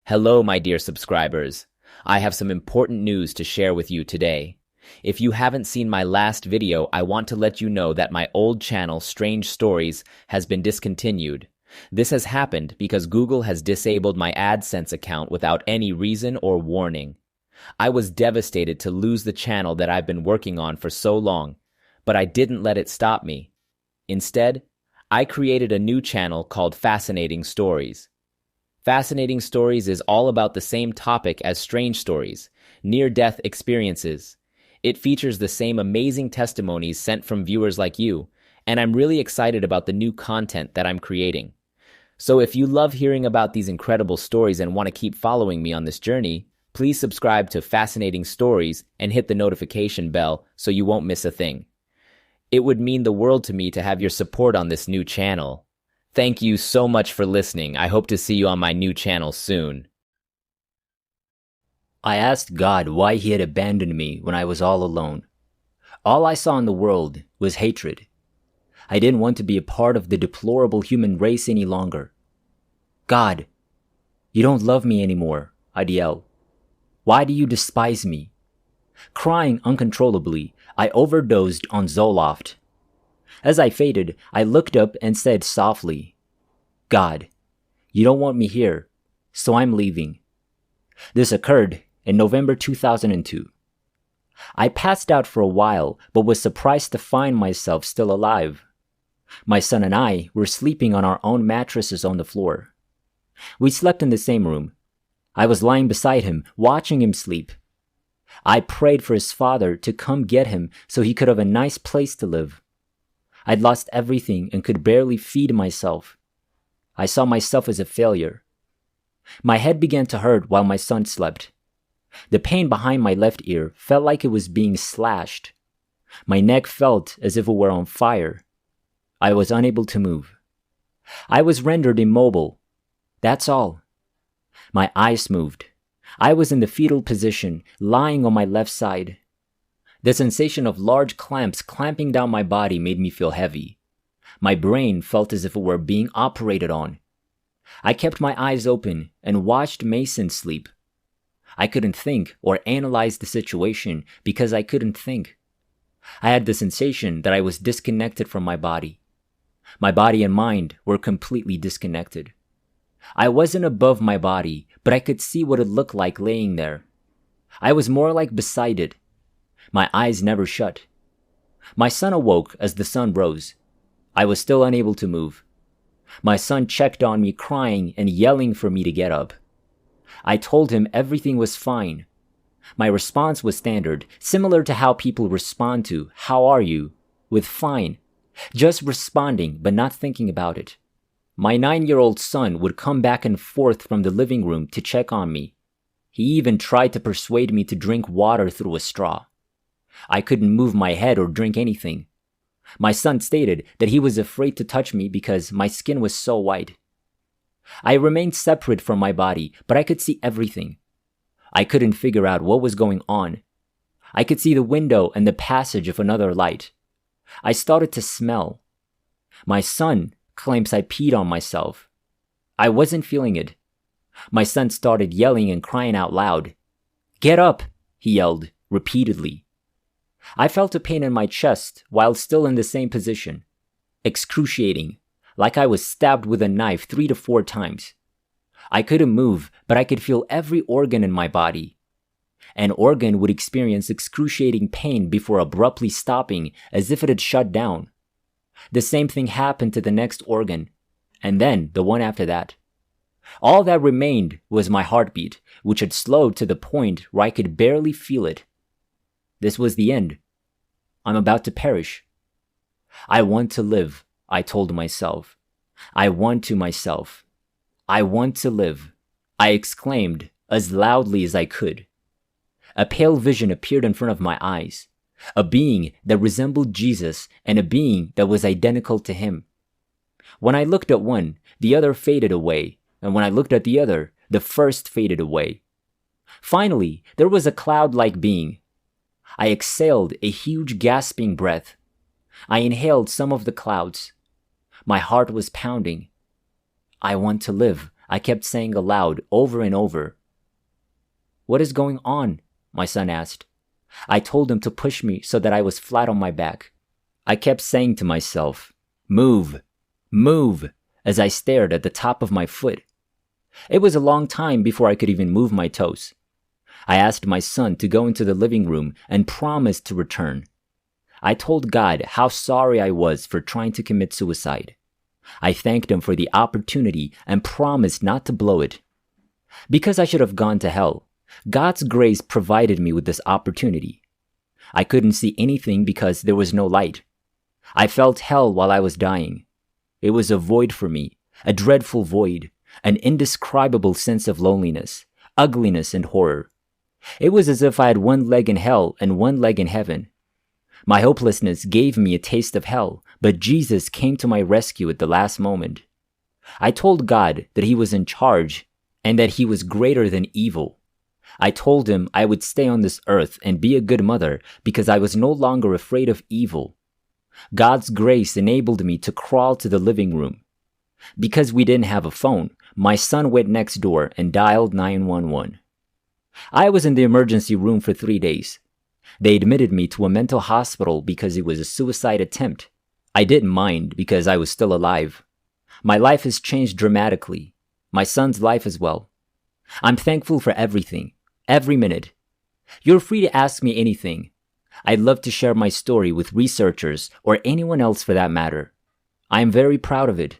Hello, my dear subscribers. I have some important news to share with you today. If you haven't seen my last video, I want to let you know that my old channel, Strange Stories, has been discontinued. This has happened because Google has disabled my AdSense account without any reason or warning. I was devastated to lose the channel that I've been working on for so long, but I didn't let it stop me. Instead, I created a new channel called Fascinating Stories. Fascinating Stories is all about the same topic as Strange Stories, near-death experiences. It features the same amazing testimonies sent from viewers like you, and I'm really excited about the new content that I'm creating. So if you love hearing about these incredible stories and want to keep following me on this journey, please subscribe to Fascinating Stories and hit the notification bell so you won't miss a thing. It would mean the world to me to have your support on this new channel. Thank you so much for listening. I hope to see you on my new channel soon. I asked God why He had abandoned me when I was all alone. All I saw in the world was hatred. I didn't want to be a part of the deplorable human race any longer. God, you don't love me anymore, I'd yell. Why do you despise me? Crying uncontrollably, I overdosed on Zoloft. As I faded, I looked up and said softly, God, you don't want me here, so I'm leaving. This occurred in November 2002. I passed out for a while, but was surprised to find myself still alive. My son and I were sleeping on our own mattresses on the floor. We slept in the same room. I was lying beside him, watching him sleep. I prayed for his father to come get him so he could have a nice place to live. I'd lost everything and could barely feed myself. I saw myself as a failure. My head began to hurt while my son slept. The pain behind my left ear felt like it was being slashed. My neck felt as if it were on fire. I was unable to move. I was rendered immobile. That's all. My eyes moved. I was in the fetal position, lying on my left side. The sensation of large clamps clamping down my body made me feel heavy. My brain felt as if it were being operated on. I kept my eyes open and watched Mason sleep. I couldn't think or analyze the situation because I couldn't think. I had the sensation that I was disconnected from my body. My body and mind were completely disconnected. I wasn't above my body, but I could see what it looked like laying there. I was more like beside it. My eyes never shut. My son awoke as the sun rose. I was still unable to move. My son checked on me, crying and yelling for me to get up. I told him everything was fine. My response was standard, similar to how people respond to "How are you?" with "fine," just responding but not thinking about it. My 9-year-old son would come back and forth from the living room to check on me. He even tried to persuade me to drink water through a straw. I couldn't move my head or drink anything. My son stated that he was afraid to touch me because my skin was so white. I remained separate from my body, but I could see everything. I couldn't figure out what was going on. I could see the window and the passage of another light. I started to smell. My son claims I peed on myself. I wasn't feeling it. My son started yelling and crying out loud. "Get up!" he yelled repeatedly. I felt a pain in my chest while still in the same position. Excruciating, like I was stabbed with a knife 3 to 4 times. I couldn't move, but I could feel every organ in my body. An organ would experience excruciating pain before abruptly stopping as if it had shut down. The same thing happened to the next organ, and then the one after that. All that remained was my heartbeat, which had slowed to the point where I could barely feel it. This was the end. I'm about to perish. I want to live, I told myself. I want to myself. I want to live, I exclaimed as loudly as I could. A pale vision appeared in front of my eyes, a being that resembled Jesus and a being that was identical to him. When I looked at one, the other faded away, and when I looked at the other, the first faded away. Finally, there was a cloud-like being. I exhaled a huge gasping breath. I inhaled some of the clouds. My heart was pounding. I want to live, I kept saying aloud over and over. "What is going on?" my son asked. I told him to push me so that I was flat on my back. I kept saying to myself, "Move, move," as I stared at the top of my foot. It was a long time before I could even move my toes. I asked my son to go into the living room and promised to return. I told God how sorry I was for trying to commit suicide. I thanked him for the opportunity and promised not to blow it. Because I should have gone to hell, God's grace provided me with this opportunity. I couldn't see anything because there was no light. I felt hell while I was dying. It was a void for me, a dreadful void, an indescribable sense of loneliness, ugliness, and horror. It was as if I had one leg in hell and one leg in heaven. My hopelessness gave me a taste of hell, but Jesus came to my rescue at the last moment. I told God that He was in charge and that He was greater than evil. I told Him I would stay on this earth and be a good mother because I was no longer afraid of evil. God's grace enabled me to crawl to the living room. Because we didn't have a phone, my son went next door and dialed 911. I was in the emergency room for 3 days. They admitted me to a mental hospital because it was a suicide attempt. I didn't mind because I was still alive. My life has changed dramatically. My son's life as well. I'm thankful for everything, every minute. You're free to ask me anything. I'd love to share my story with researchers or anyone else for that matter. I am very proud of it.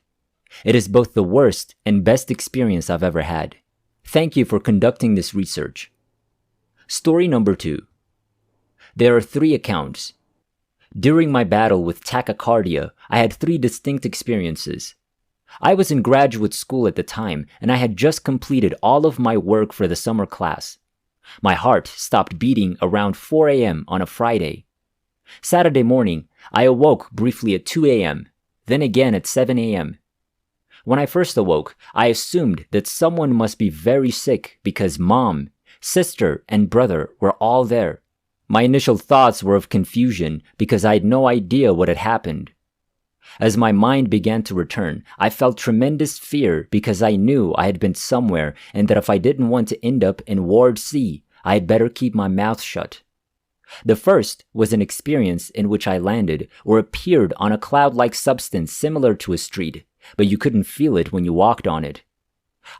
It is both the worst and best experience I've ever had. Thank you for conducting this research. Story number 2. There are 3 accounts. During my battle with tachycardia, I had 3 distinct experiences. I was in graduate school at the time, and I had just completed all of my work for the summer class. My heart stopped beating around 4 a.m. on a Friday. Saturday morning, I awoke briefly at 2 a.m., then again at 7 a.m. When I first awoke, I assumed that someone must be very sick because mom, sister, and brother were all there. My initial thoughts were of confusion because I had no idea what had happened. As my mind began to return, I felt tremendous fear because I knew I had been somewhere and that if I didn't want to end up in Ward C, I had better keep my mouth shut. The first was an experience in which I landed or appeared on a cloud-like substance similar to a street, but you couldn't feel it when you walked on it.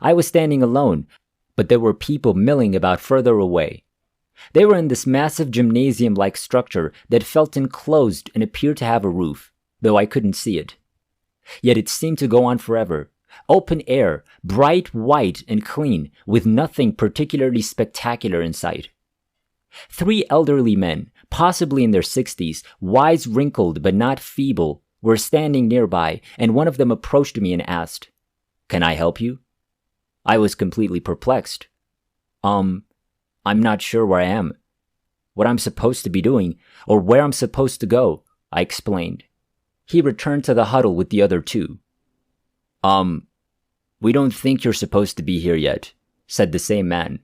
I was standing alone, but there were people milling about further away. They were in this massive gymnasium-like structure that felt enclosed and appeared to have a roof, though I couldn't see it. Yet it seemed to go on forever. Open air, bright white and clean, with nothing particularly spectacular in sight. 3 elderly men, possibly in their 60s, wise wrinkled but not feeble, were standing nearby, and one of them approached me and asked, "Can I help you?" I was completely perplexed. I'm not sure where I am, what I'm supposed to be doing, or where I'm supposed to go, I explained. He returned to the huddle with the other 2. We don't think you're supposed to be here yet, said the same man.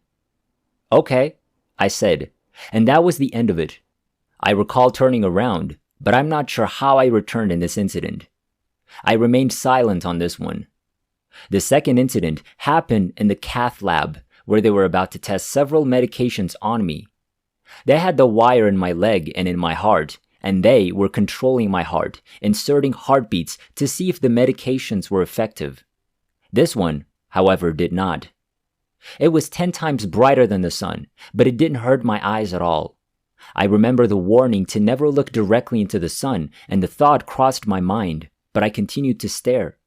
Okay, I said, and that was the end of it. I recall turning around, but I'm not sure how I returned in this incident. I remained silent on this one. The second incident happened in the cath lab, where they were about to test several medications on me. They had the wire in my leg and in my heart, and they were controlling my heart, inserting heartbeats to see if the medications were effective. This one, however, did not. It was 10 times brighter than the sun, but it didn't hurt my eyes at all. I remember the warning to never look directly into the sun, and the thought crossed my mind, but I continued to stare.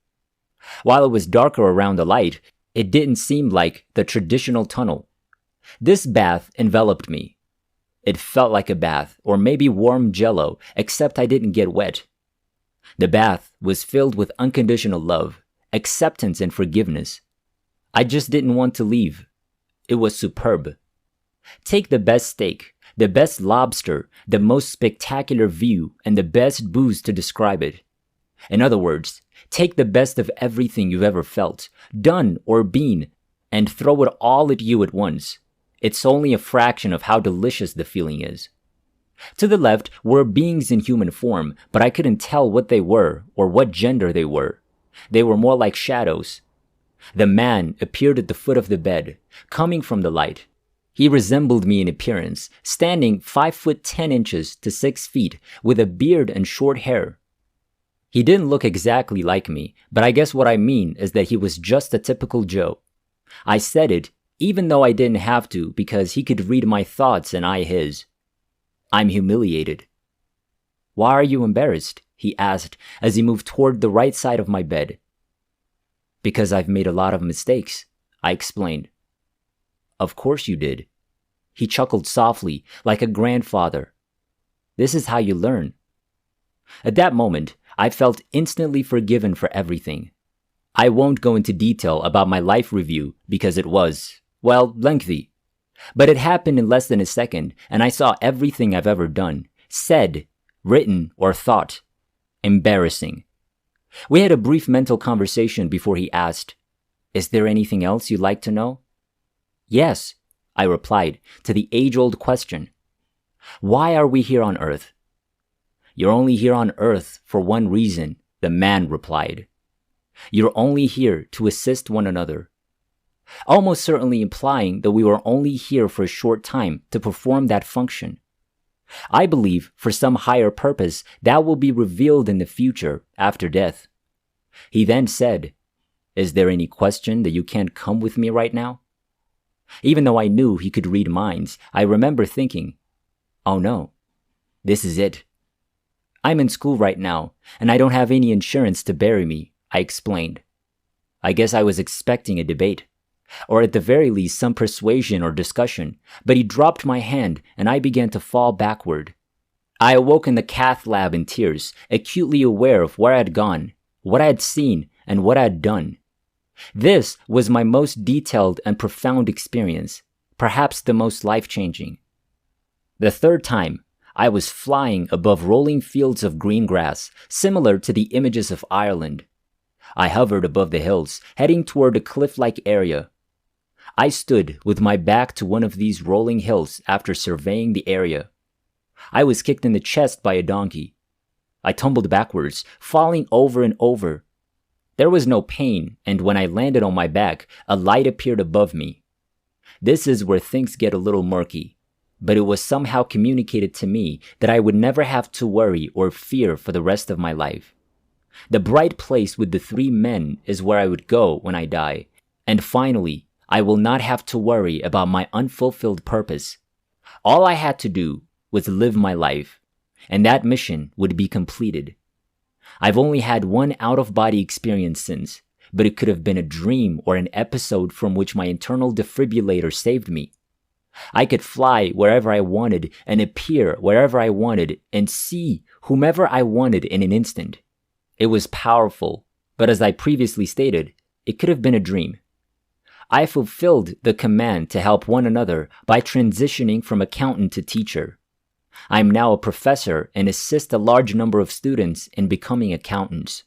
While it was darker around the light, it didn't seem like the traditional tunnel. This bath enveloped me. It felt like a bath, or maybe warm jello, except I didn't get wet. The bath was filled with unconditional love, acceptance, and forgiveness. I just didn't want to leave. It was superb. Take the best steak, the best lobster, the most spectacular view, and the best booze to describe it. In other words, take the best of everything you've ever felt, done, or been, and throw it all at you at once. It's only a fraction of how delicious the feeling is. To the left were beings in human form, but I couldn't tell what they were or what gender they were. They were more like shadows. The man appeared at the foot of the bed, coming from the light. He resembled me in appearance, standing 5'10" to 6 feet, with a beard and short hair. He didn't look exactly like me, but I guess what I mean is that he was just a typical Joe. I said it, even though I didn't have to, because he could read my thoughts and I his. I'm humiliated. Why are you embarrassed? He asked as he moved toward the right side of my bed. Because I've made a lot of mistakes, I explained. Of course you did. He chuckled softly, like a grandfather. This is how you learn. At that moment, I felt instantly forgiven for everything. I won't go into detail about my life review because it was, well, lengthy. But it happened in less than a second, and I saw everything I've ever done, said, written, or thought. Embarrassing. We had a brief mental conversation before he asked, Is there anything else you'd like to know? Yes, I replied to the age-old question. Why are we here on Earth? You're only here on Earth for one reason, the man replied. You're only here to assist one another. Almost certainly implying that we were only here for a short time to perform that function. I believe for some higher purpose that will be revealed in the future after death. He then said, Is there any question that you can't come with me right now? Even though I knew he could read minds, I remember thinking, oh no, this is it. I'm in school right now, and I don't have any insurance to bury me, I explained. I guess I was expecting a debate, or at the very least some persuasion or discussion, but he dropped my hand and I began to fall backward. I awoke in the cath lab in tears, acutely aware of where I had gone, what I had seen, and what I had done. This was my most detailed and profound experience, perhaps the most life-changing. The third time, I was flying above rolling fields of green grass, similar to the images of Ireland. I hovered above the hills, heading toward a cliff-like area. I stood with my back to one of these rolling hills after surveying the area. I was kicked in the chest by a donkey. I tumbled backwards, falling over and over. There was no pain, and when I landed on my back, a light appeared above me. This is where things get a little murky, but it was somehow communicated to me that I would never have to worry or fear for the rest of my life. The bright place with the 3 men is where I would go when I die, and finally, I will not have to worry about my unfulfilled purpose. All I had to do was live my life, and that mission would be completed. I've only had one out-of-body experience since, but it could have been a dream or an episode from which my internal defibrillator saved me. I could fly wherever I wanted and appear wherever I wanted and see whomever I wanted in an instant. It was powerful, but as I previously stated, it could have been a dream. I fulfilled the command to help one another by transitioning from accountant to teacher. I am now a professor and assist a large number of students in becoming accountants.